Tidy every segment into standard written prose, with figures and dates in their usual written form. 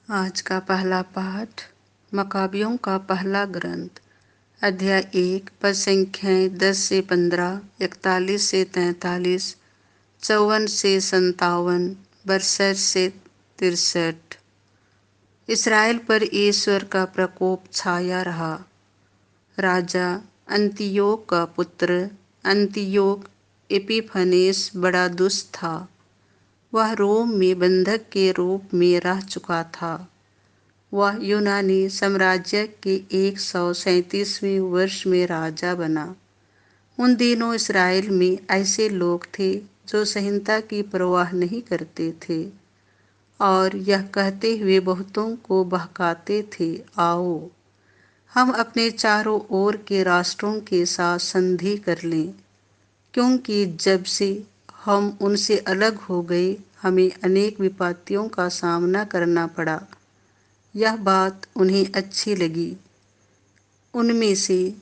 आज का पहला पाठ मकाबियों का पहला ग्रंथ अध्याय 1 पद संख्याएं 10 से 15, 41 से 43, 54 से 57, 62 से 63। इसराइल पर ईश्वर का प्रकोप छाया रहा। राजा अंतियोक का पुत्र अंतियोक एपिफनेस बड़ा दुष्ट था। वह रोम में बंधक के रूप में रह चुका था। वह यूनानी साम्राज्य के 137वें वर्ष में राजा बना। उन दिनों इसराइल में ऐसे लोग थे जो संहिता की परवाह नहीं करते थे और यह कहते हुए बहुतों को बहकाते थे, आओ हम अपने चारों ओर के राष्ट्रों के साथ संधि कर लें, क्योंकि जब से हम उनसे अलग हो गए हमें अनेक विपत्तियों का सामना करना पड़ा। यह बात उन्हें अच्छी लगी। उनमें से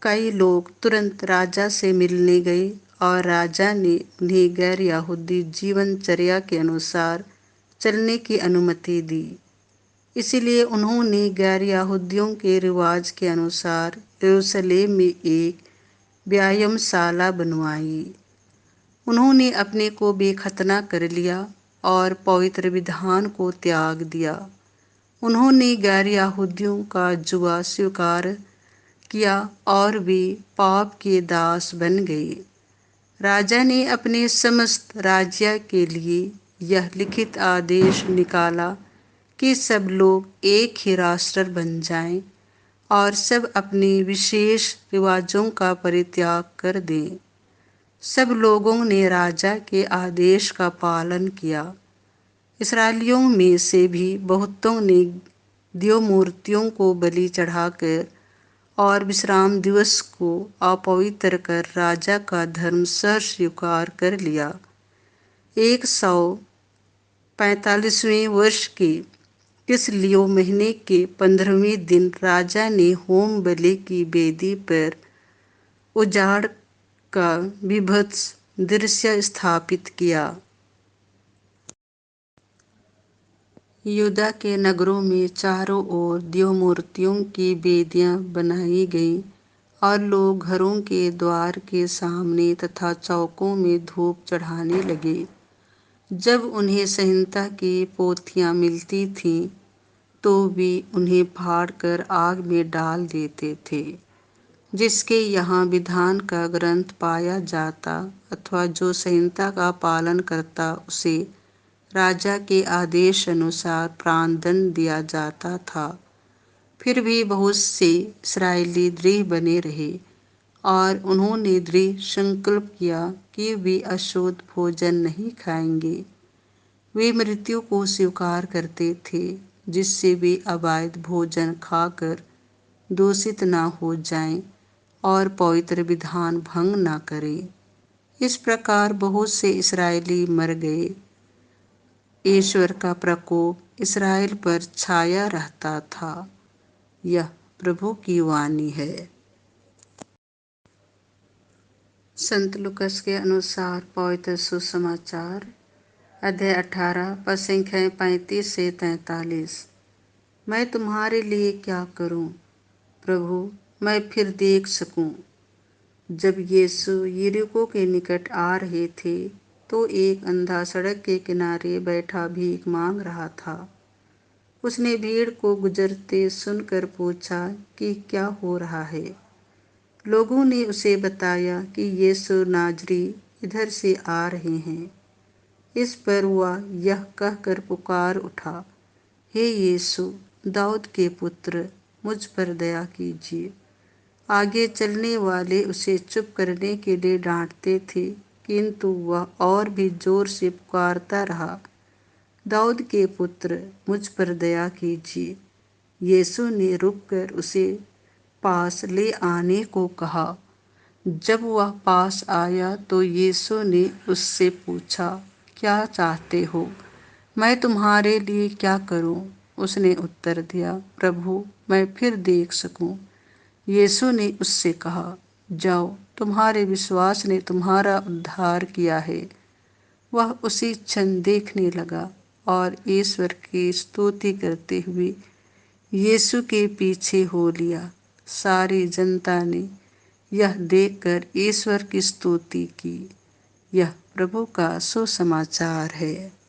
कई लोग तुरंत राजा से मिलने गए और राजा ने उन्हें गैर यहूदी जीवनचर्या के अनुसार चलने की अनुमति दी। इसलिए उन्होंने गैर यहूदियों के रिवाज के अनुसार यरूशलेम में एक व्यायामशाला बनवाई। उन्होंने अपने को बेखतना कर लिया और पवित्र विधान को त्याग दिया। उन्होंने गैर यहूदियों का जुआ स्वीकार किया और वे पाप के दास बन गए। राजा ने अपने समस्त राज्य के लिए यह लिखित आदेश निकाला कि सब लोग एक ही राष्ट्र बन जाएं और सब अपने विशेष रिवाजों का परित्याग कर दें। सब लोगों ने राजा के आदेश का पालन किया। इसराइलियों में से भी बहुतों ने देव मूर्तियों को बलि चढ़ाकर और विश्राम दिवस को अपवित्र कर राजा का धर्म सह स्वीकार कर लिया। 145वें वर्ष के किसलियो महीने के 15वें दिन राजा ने होम बलि की वेदी पर उजाड़ का विभत्स दृश्य स्थापित किया। यहूदा के नगरों में चारों ओर देव मूर्तियों की वेदियां बनाई गईं और लोग घरों के द्वार के सामने तथा चौकों में धूप चढ़ाने लगे। जब उन्हें संहिता की पोथियां मिलती थीं तो वे उन्हें फाड़कर आग में डाल देते थे। जिसके यहाँ विधान का ग्रंथ पाया जाता अथवा जो संहिता का पालन करता उसे राजा के आदेश अनुसार प्राणदंड दिया जाता था। फिर भी बहुत से इस्राएली दृढ़ बने रहे और उन्होंने दृढ़ संकल्प किया कि वे अशुद्ध भोजन नहीं खाएंगे। वे मृत्यु को स्वीकार करते थे जिससे वे अवैध भोजन खाकर दूषित न हो जाएं और पवित्र विधान भंग न करें। इस प्रकार बहुत से इस्राएली मर गए। ईश्वर का प्रकोप इसराइल पर छाया रहता था। यह प्रभु की वाणी है। संत लूकास के अनुसार पवित्र सुसमाचार अध्याय 18 पद संख्याएं 35 से 43। मैं तुम्हारे लिए क्या करूं, प्रभु, मैं फिर देख सकूं। जब यीशु यरीहो के निकट आ रहे थे तो एक अंधा सड़क के किनारे बैठा भीख मांग रहा था। उसने भीड़ को गुजरते सुनकर पूछा कि क्या हो रहा है। लोगों ने उसे बताया कि यीशु नाजरी इधर से आ रहे हैं। इस पर वह यह कहकर पुकार उठा, हे यीशु, दाऊद के पुत्र, मुझ पर दया कीजिए। आगे चलने वाले उसे चुप करने के लिए डांटते थे, किंतु वह और भी जोर से पुकारता रहा, दाऊद के पुत्र, मुझ पर दया कीजिए। यीशु ने रुककर उसे पास ले आने को कहा। जब वह पास आया तो यीशु ने उससे पूछा, क्या चाहते हो, मैं तुम्हारे लिए क्या करूं? उसने उत्तर दिया, प्रभु, मैं फिर देख सकूं। यीशु ने उससे कहा, जाओ, तुम्हारे विश्वास ने तुम्हारा उद्धार किया है। वह उसी क्षण देखने लगा और ईश्वर की स्तुति करते हुए यीशु के पीछे हो लिया। सारी जनता ने यह देखकर ईश्वर की स्तुति की। यह प्रभु का सुसमाचार है।